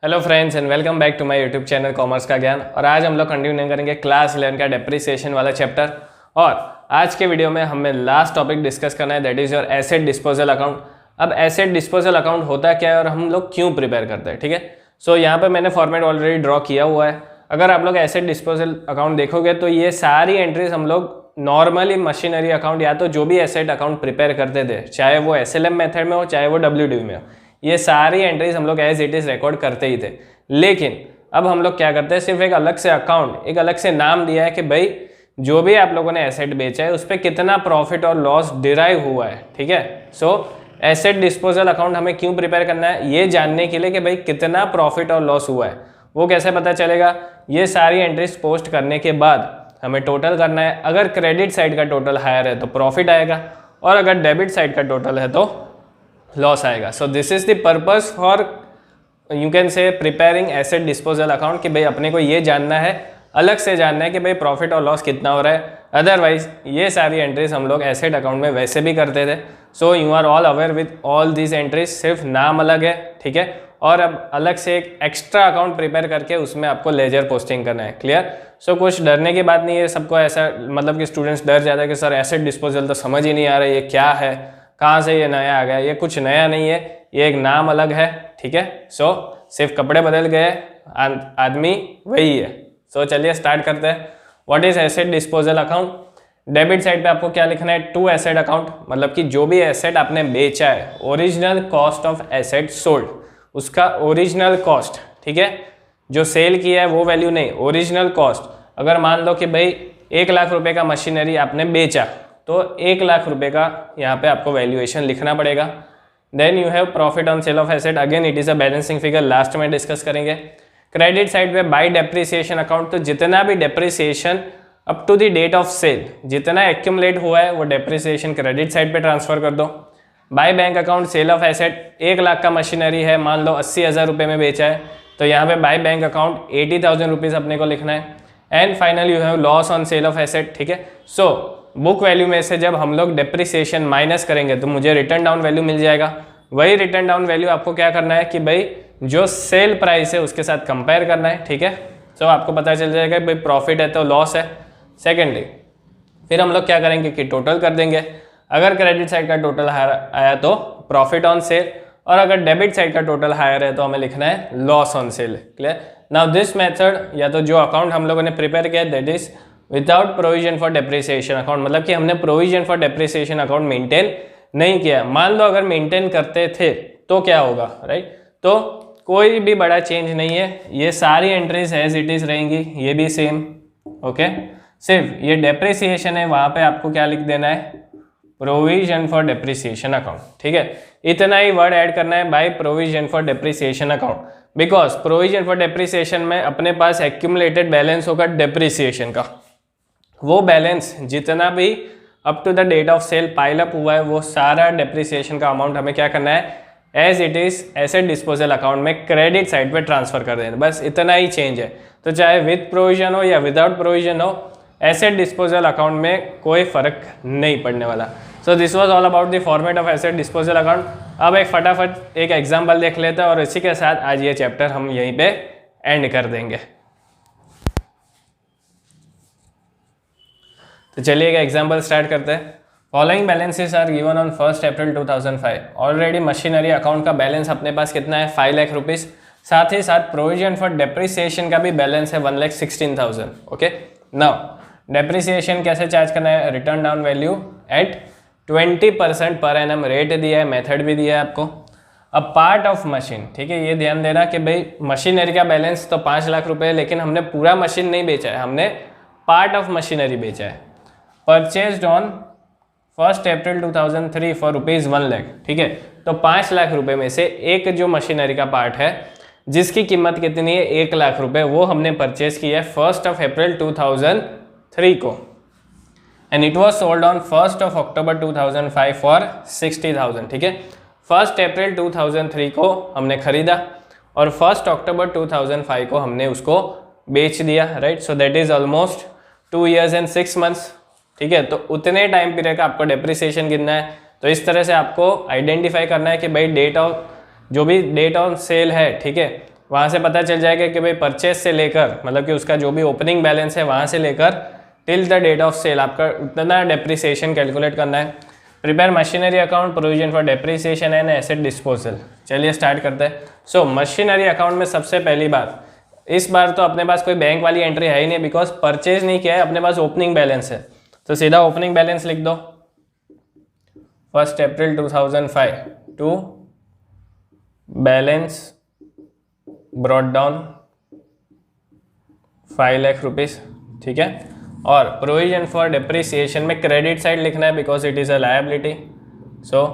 Hello friends and welcome back to my YouTube channel commerce का ज्ञान। और आज हम लोग कंटिन्यू करेंगे क्लास 11 का डेप्रिसिएशन वाला चैप्टर। और आज के वीडियो में हमें लास्ट टॉपिक डिस्कस करना है, that is your asset disposal account. अब एसेट डिस्पोजल अकाउंट होता क्या है और हम लोग क्यों प्रिपेयर करते हैं, ठीक है। सो यहाँ पर मैंने फॉर्मेट ऑलरेडी ड्रॉ किया हुआ है। अगर आप लोग एसेट डिस्पोजल अकाउंट देखोगे तो ये सारी एंट्रीज हम लोग नॉर्मली मशीनरी अकाउंट या तो जो भी एसेट अकाउंट प्रिपेयर करते थे, चाहे वो SLM मेथड में हो चाहे वो WDV में हो, ये सारी एंट्रीज हम लोग एज इट इज रिकॉर्ड करते ही थे। लेकिन अब हम लोग क्या करते हैं, सिर्फ एक अलग से अकाउंट, एक अलग से नाम दिया है कि भाई जो भी आप लोगों ने एसेट बेचा है उस पर कितना प्रॉफिट और लॉस डिराइव हुआ है, ठीक है। सो एसेट डिस्पोजल अकाउंट हमें क्यों प्रिपेयर करना है, ये जानने के लिए कि भाई कितना प्रॉफिट और लॉस हुआ है। वो कैसे पता चलेगा, ये सारी एंट्रीज पोस्ट करने के बाद हमें टोटल करना है। अगर क्रेडिट साइड का टोटल हायर है तो प्रॉफिट आएगा, और अगर डेबिट साइड का टोटल है तो लॉस आएगा। So this is the purpose for you can say preparing asset disposal account, कि भाई अपने को ये जानना है, अलग से जानना है कि भाई प्रॉफिट और लॉस कितना हो रहा है। अदरवाइज ये सारी एंट्रीज हम लोग एसेट अकाउंट में वैसे भी करते थे। So you are all aware with all these entries, सिर्फ नाम अलग है, ठीक है। और अब अलग से एक एक्स्ट्रा अकाउंट प्रिपेयर करके उसमें आपको लेजर पोस्टिंग करना है, क्लियर। सो कुछ डरने की बात नहीं है। सबको ऐसा मतलब कि स्टूडेंट्स डर जाता है कि सर एसेट डिस्पोजल तो समझ ही नहीं आ रहा है, ये क्या है, कहाँ से ये नया आ गया। ये कुछ नया नहीं है, ये एक नाम अलग है, ठीक है। सो सिर्फ कपड़े बदल गए, आदमी वही है। सो चलिए स्टार्ट करते हैं। What is asset disposal account. Debit side पे आपको क्या लिखना है, टू एसेट अकाउंट, मतलब कि जो भी एसेट आपने बेचा है, original cost of asset sold, उसका ओरिजिनल कॉस्ट, ठीक है। जो सेल किया है वो वैल्यू नहीं, ओरिजिनल कॉस्ट। अगर मान लो कि भाई 1 लाख रुपए का मशीनरी आपने बेचा तो 1 लाख रुपए का यहाँ पे आपको वैल्यूएशन लिखना पड़ेगा। Then you have profit on sale of asset, again it is a balancing figure, last में डिस्कस करेंगे। क्रेडिट साइड पे बाय डेप्रिसिएशन अकाउंट, तो जितना भी depreciation up to the date of sale जितना एक्यूमुलेट हुआ है वो डेप्रिसिएशन क्रेडिट साइड पे ट्रांसफर कर दो। By bank account, sale of asset, 1 lakh का मशीनरी है, मान लो 80,000 रुपये में बेचा है, तो यहाँ पे बाय बैंक अकाउंट 80,000 रुपीज़ अपने को लिखना है। And final you have loss on sale of asset, ठीक है। सो बुक वैल्यू में से जब हम लोग डेप्रिसिएशन माइनस करेंगे तो मुझे रिटर्न डाउन वैल्यू मिल जाएगा। वही रिटर्न डाउन वैल्यू आपको क्या करना है कि भाई जो सेल प्राइस है उसके साथ कंपेयर करना है, ठीक है। सो आपको पता चल जाएगा भाई प्रॉफिट है तो लॉस है। सेकेंडली फिर हम लोग क्या करेंगे कि टोटल कर देंगे। अगर क्रेडिट साइड का टोटल हायर आया तो प्रॉफिट ऑन सेल, और अगर डेबिट साइड का टोटल हायर है तो हमें लिखना है loss on sale, clear. Now this method या तो जो अकाउंट हम लोगों ने प्रिपेयर किया that is without provision for depreciation account, मतलब कि हमने provision for depreciation account maintain नहीं किया। मान लो अगर मेंटेन करते थे तो क्या होगा, राइट। तो कोई भी बड़ा चेंज नहीं है, ये सारी एंट्रीज एज इट इज रहेंगी, ये भी सेम, ओके। सिर्फ ये डेप्रिसिएशन है, वहां पे आपको क्या लिख देना है, प्रोविजन फॉर डेप्रिसिएशन अकाउंट, ठीक है। इतना ही वर्ड ऐड करना है, by provision for depreciation account, because provision for depreciation में अपने पास एक्यूमुलेटेड बैलेंस होगा डेप्रिसिएशन का। वो बैलेंस जितना भी up to the date of sale pile up हुआ है वो सारा डेप्रिसिएशन का अमाउंट हमें क्या करना है, as it is asset disposal account में क्रेडिट साइड पे ट्रांसफर कर देना, बस इतना ही चेंज है। तो चाहे विद प्रोविजन हो या विदाउट प्रोविजन हो, एसेट डिस्पोजल अकाउंट में कोई फर्क नहीं पड़ने वाला। So this was all about the format of asset disposal account. अब एक फटाफट एक एग्जाम्पल देख लेते हैं और इसी के साथ आज ये चैप्टर हम यहीं पे एंड कर देंगे। तो चलिए एक एग्जाम्पल स्टार्ट करते हैं। Following balances are given on 1 April 2005। Already machinery account का बैलेंस अपने पास कितना है, 5 लाख रुपीज़। साथ ही साथ प्रोविजन फॉर डेप्रिसिएशन का भी बैलेंस है 1,16,000, ओके। नाउ डेप्रिसिएशन कैसे चार्ज करना है, return down value eight 20% per annum, rate दिया है, मेथड भी दिया है आपको। अब पार्ट ऑफ मशीन, ठीक है, ये ध्यान देना कि भाई मशीनरी का बैलेंस तो 5 लाख रुपए, लेकिन हमने पूरा मशीन नहीं बेचा है, हमने पार्ट ऑफ मशीनरी बेचा है। Purchased on 1 April 2003 for ₹1 lakh, ठीक है। तो 5 लाख रुपए में से एक जो मशीनरी का पार्ट है जिसकी कीमत कितनी है, 1 लाख रुपए, वो हमने परचेज किया है 1 अप्रैल 2003 को, and it was sold on 1 October 2005 for 60,000, ठीक है। 1 अप्रैल 2003 को हमने खरीदा और 1 अक्टूबर 2005 को हमने उसको बेच दिया, right. So that is almost 2 years and 6 months, ठीक है। तो उतने टाइम पीरियड का आपको डेप्रिसिएशन गिनना है। तो इस तरह से आपको आइडेंटिफाई करना है कि भाई डेट ऑफ जो भी डेट ऑन सेल है, ठीक है, वहाँ से पता चल जाएगा कि भाई परचेज से लेकर मतलब कि उसका जो भी ओपनिंग बैलेंस है वहाँ से लेकर till the date of sale आपका उतना डेप्रिसिएशन कैलकुलेट करना है। Prepare machinery account, provision for depreciation and asset disposal. चलिए स्टार्ट करते हैं। सो मशीनरी अकाउंट में सबसे पहली बात, इस बार तो अपने पास कोई बैंक वाली एंट्री है ही नहीं बिकॉज परचेज नहीं किया है, अपने पास ओपनिंग बैलेंस है। तो सीधा ओपनिंग बैलेंस लिख दो 1 April 2005 to balance brought down 5 lakh rupees, ठीक है। और प्रोविजन फॉर डेप्रिसिएशन में क्रेडिट साइड लिखना है because it is a liability. So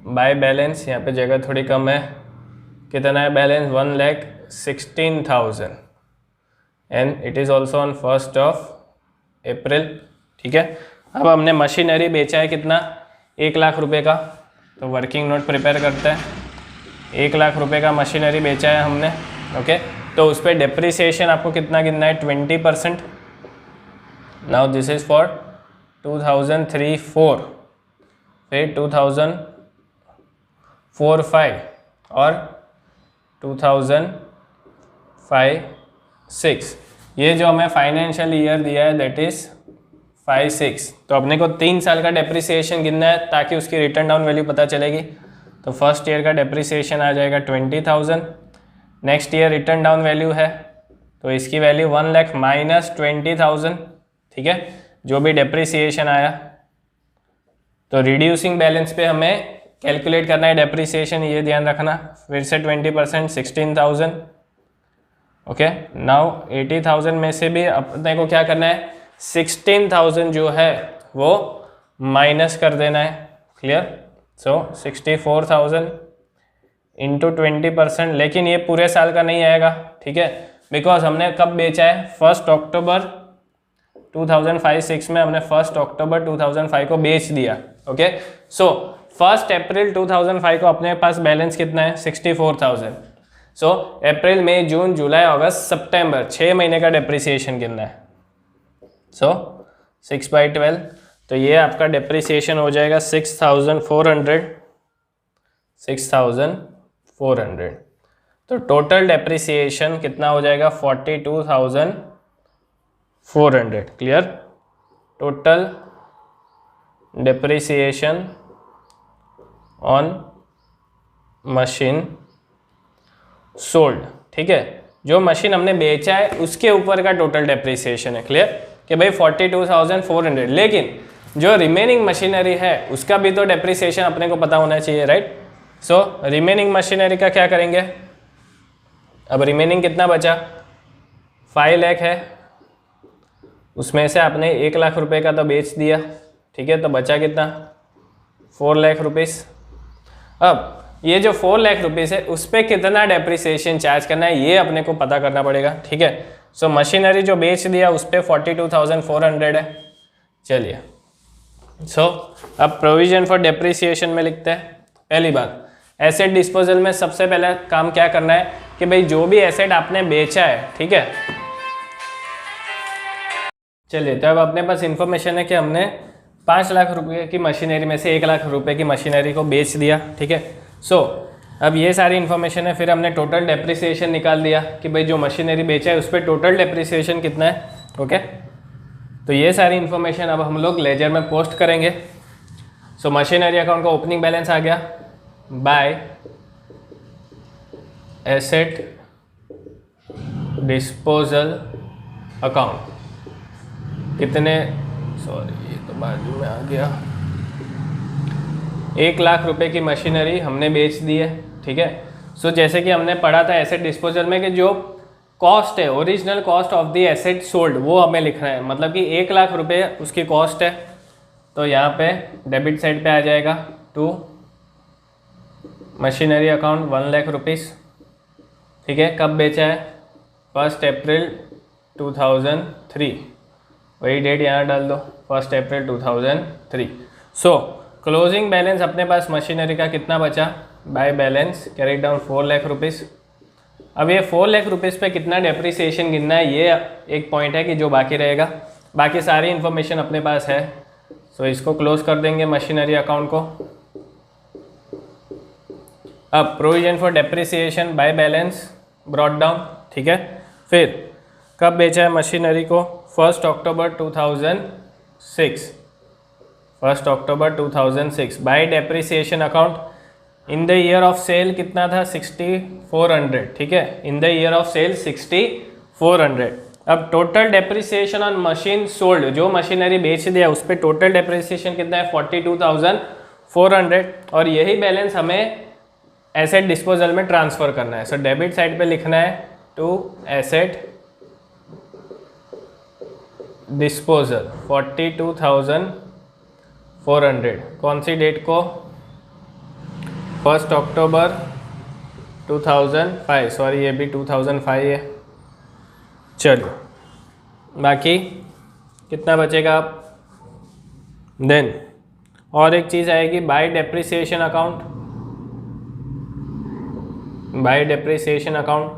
by balance, यहाँ पे जगह थोड़ी कम है, कितना है balance 1,16,000 and it is also on 1 April, ठीक है। अब हमने मशीनरी बेचा है कितना, 1 लाख रुपए का, तो वर्किंग नोट प्रिपेयर करते हैं। 1 लाख रुपए का मशीनरी बेचा है हमने, ओके। तो उस पर डेप्रिसिएशन आपको कितना गिनना है, 20%। नाउ दिस इज फॉर 2003-04, फिर 2004-05 और 2005-06। ये जो हमें फाइनेंशियल ईयर दिया है दैट इज 5-6। तो अपने को 3 साल का डेप्रिसिएशन गिनना है ताकि उसकी रिटर्न डाउन वैल्यू पता चलेगी। तो फर्स्ट ईयर का डेप्रिसिएशन आ जाएगा 20,000। Next year return down value है तो इसकी वैल्यू 1 लाख माइनस 20,000, ठीक है, जो भी डेप्रिसिएशन आया। तो रिड्यूसिंग बैलेंस पे हमें कैलकुलेट करना है डेप्रिसिएशन, ये ध्यान रखना। फिर से 20% 16,000, ओके। नाउ 80,000 में से भी अपने को क्या करना है, 16,000 जो है वो माइनस कर देना है, क्लियर। सो 64,000 इंटू 20%, लेकिन ये पूरे साल का नहीं आएगा, ठीक है, बिकॉज हमने कब बेचा है, 1 अक्टूबर 2005-06 में हमने 1 अक्टूबर 2005 को बेच दिया, ओके। सो 1 अप्रैल 2005 को अपने पास बैलेंस कितना है, 64,000। सो अप्रैल, मई, जून, जुलाई, अगस्त, सितंबर 6 महीने का डेप्रिसिएशन गिनना है। सो 6/12, तो ये आपका डेप्रिसिएशन हो जाएगा 6,400। तो टोटल डेप्रिसिएशन कितना हो जाएगा, 42,400, clear. Total depreciation on machine sold, ठीक है। जो मशीन हमने बेचा है उसके ऊपर का टोटल डेप्रिसिएशन है, क्लियर, कि भाई 42,400। लेकिन जो रिमेनिंग मशीनरी है उसका भी तो डेप्रिसिएशन अपने को पता होना चाहिए, राइट। सो रिमेनिंग मशीनरी का क्या करेंगे, अब रिमेनिंग कितना बचा, 5 लाख है, उसमें से आपने 1 लाख रुपए का तो बेच दिया, ठीक है, तो बचा कितना, 4 लाख रुपीज़। अब ये जो 4 लाख रुपीज़ है उस पर कितना डेप्रिसिएशन चार्ज करना है ये अपने को पता करना पड़ेगा, ठीक है। सो मशीनरी जो बेच दिया उस पर 42,400 है। चलिए, सो अब प्रोविजन फॉर डेप्रिसिएशन में लिखते हैं। पहली बात, एसेट डिस्पोजल में सबसे पहला काम क्या करना है कि भाई जो भी एसेट आपने बेचा है, ठीक है। चलिए, तो अब अपने पास इंफॉर्मेशन है कि हमने 5 लाख रुपए की मशीनरी में से 1 लाख रुपए की मशीनरी को बेच दिया, ठीक है। सो अब ये सारी इन्फॉर्मेशन है, फिर हमने टोटल डेप्रिसिएशन निकाल दिया कि भाई जो मशीनरी बेचा है उस पर टोटल डेप्रिसिएशन कितना है, ओके। तो ये सारी इन्फॉर्मेशन अब हम लोग लेजर में पोस्ट करेंगे। सो मशीनरी अकाउंट का ओपनिंग बैलेंस आ गया बाय एसेट डिस्पोजल अकाउंट, कितने, सॉरी ये तो बाजू में आ गया, 1 लाख रुपए की मशीनरी हमने बेच दी है, ठीक है। सो जैसे कि हमने पढ़ा था एसेट डिस्पोजल में कि जो कॉस्ट है, original cost of the asset sold, वो हमें लिखना है, मतलब कि 1 लाख रुपए उसकी कॉस्ट है। तो यहाँ पे डेबिट साइड पे आ जाएगा to machinery account 1 lakh rupees, ठीक है। कब बेचा है, 1 अप्रैल 2003, वही डेट यहाँ डाल दो, 1 अप्रैल 2003। सो क्लोजिंग बैलेंस अपने पास मशीनरी का कितना बचा, by balance carry down 4 lakh rupees. अब ये 4 लाख रुपीज़ पे कितना डेप्रिसिएशन गिनना है, ये एक पॉइंट है कि जो बाकी रहेगा। बाकी सारी इन्फॉर्मेशन अपने पास है, सो इसको क्लोज कर देंगे मशीनरी अकाउंट को। अब provision for depreciation by balance brought down, ठीक है। फिर कब बेचा है मशीनरी को? 1 October 2006, 1 October 2006। By depreciation account in the year of sale कितना था? 6400, ठीक है। In the year of sale 6400। अब total depreciation on machine sold, जो मशीनरी बेच दिया उस पर टोटल डेप्रिसिएशन कितना है? 42,400। और यही बैलेंस हमें एसेट डिस्पोजल में ट्रांसफ़र करना है। सो डेबिट साइड पे लिखना है टू एसेट डिस्पोजल 42,400। कौन सी डेट को? 1 अक्टूबर 2005, सॉरी ये भी 2005 है। चलो बाकी कितना बचेगा? देन और एक चीज़ आएगी bye depreciation account, bye depreciation account.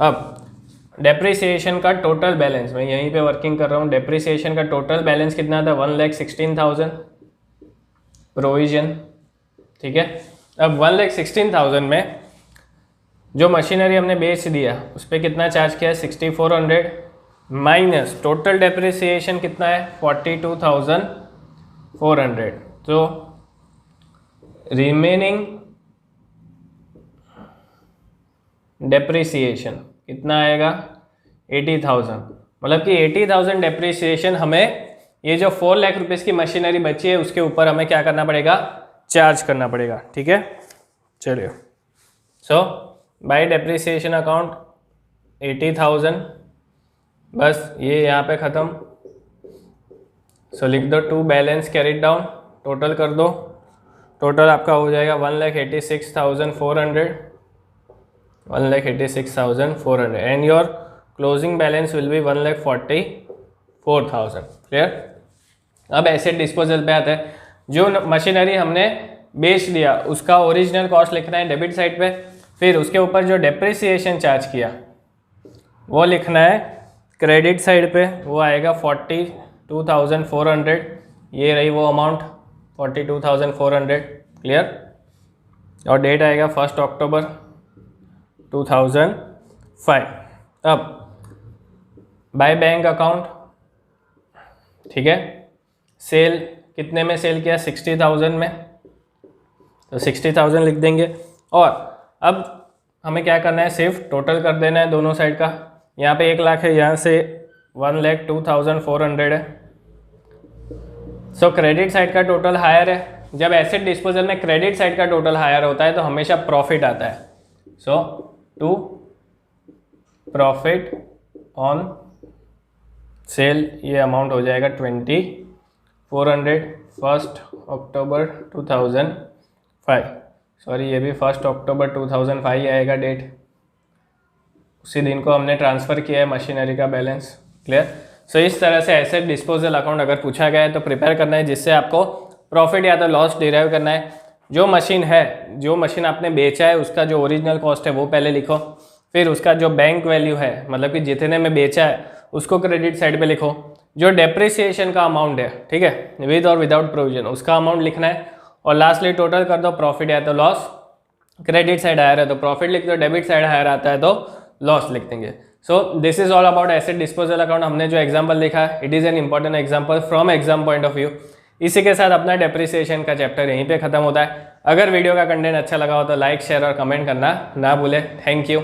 अब डेप्रिसिएशन का टोटल बैलेंस, मैं यहीं पे वर्किंग कर रहा हूँ। डेप्रिसिएशन का टोटल बैलेंस कितना था? 1,16,000 प्रोविजन, ठीक है। अब 1,16,000 में जो मशीनरी हमने बेच दिया उस पर कितना चार्ज किया? 6,400 माइनस टोटल डेप्रिसिएशन कितना है? 42,400। तो रिमेनिंग डेप्रिसिएशन कितना आएगा? 80,000। मतलब कि 80,000 डेप्रिसिएशन हमें ये जो 4 लाख रुपीज़ की मशीनरी बची है उसके ऊपर हमें क्या करना पड़ेगा? चार्ज करना पड़ेगा, ठीक है। चलिए, सो बाय डेप्रिसिएशन अकाउंट 80,000, बस ये यहाँ पे ख़त्म। सो लिख दो to balance carried down, total कर दो। टोटल आपका हो जाएगा 1,86,400, 1,86,400 and your closing balance will be 1,44,000। Clear? अब एसेट डिस्पोजल पे आते हैं। जो मशीनरी हमने बेच दिया उसका ओरिजिनल कॉस्ट लिखना है डेबिट साइड पे, फिर उसके ऊपर जो डेप्रिसिएशन चार्ज किया वो लिखना है क्रेडिट साइड पे। वो आएगा 42,400, ये रही वो अमाउंट 42,400। क्लियर? और डेट आएगा 1 अक्टूबर 2005। अब बाय बैंक अकाउंट, ठीक है। सेल कितने में सेल किया? 60,000 में, तो 60,000 लिख देंगे। और अब हमें क्या करना है? सिर्फ टोटल कर देना है दोनों साइड का। यहाँ पे 1 लाख है, यहाँ से 1,02,400 है। सो क्रेडिट साइड का टोटल हायर है। जब एसेट डिस्पोजल में क्रेडिट साइड का टोटल हायर होता है तो हमेशा प्रॉफिट आता है। सो टू प्रॉफिट ऑन सेल ये अमाउंट हो जाएगा 2,400 1 अक्टूबर 2005। सॉरी ये भी 1 अक्टूबर 2005 आएगा डेट। उसी दिन को हमने ट्रांसफ़र किया है मशीनरी का बैलेंस। क्लियर? सो इस तरह से एसेट डिस्पोजल अकाउंट अगर पूछा गया है तो प्रिपेयर करना है, जिससे आपको प्रॉफिट या तो लॉस डिराइव करना है। जो मशीन है, जो मशीन आपने बेचा है उसका जो ओरिजिनल कॉस्ट है वो पहले लिखो, फिर उसका जो बैंक वैल्यू है, मतलब कि जितने में बेचा है उसको क्रेडिट साइड पे लिखो। जो डेप्रिसिएशन का अमाउंट है, ठीक है, विद और विदाउट प्रोविजन, उसका अमाउंट लिखना है। और लास्टली टोटल कर दो, प्रॉफिट या तो लॉस। क्रेडिट साइड हायर है तो प्रॉफिट लिख दो, डेबिट साइड हायर आता है तो लॉस लिख देंगे। So this is all about asset disposal account. हमने जो एग्जाम्पल लिखा है it is an important example from exam point of view. इसी के साथ अपना डेप्रिसिएशन का चैप्टर यहीं पे खत्म होता है। अगर वीडियो का कंटेंट अच्छा लगा हो तो लाइक, शेयर और कमेंट करना ना भूलें। Thank you.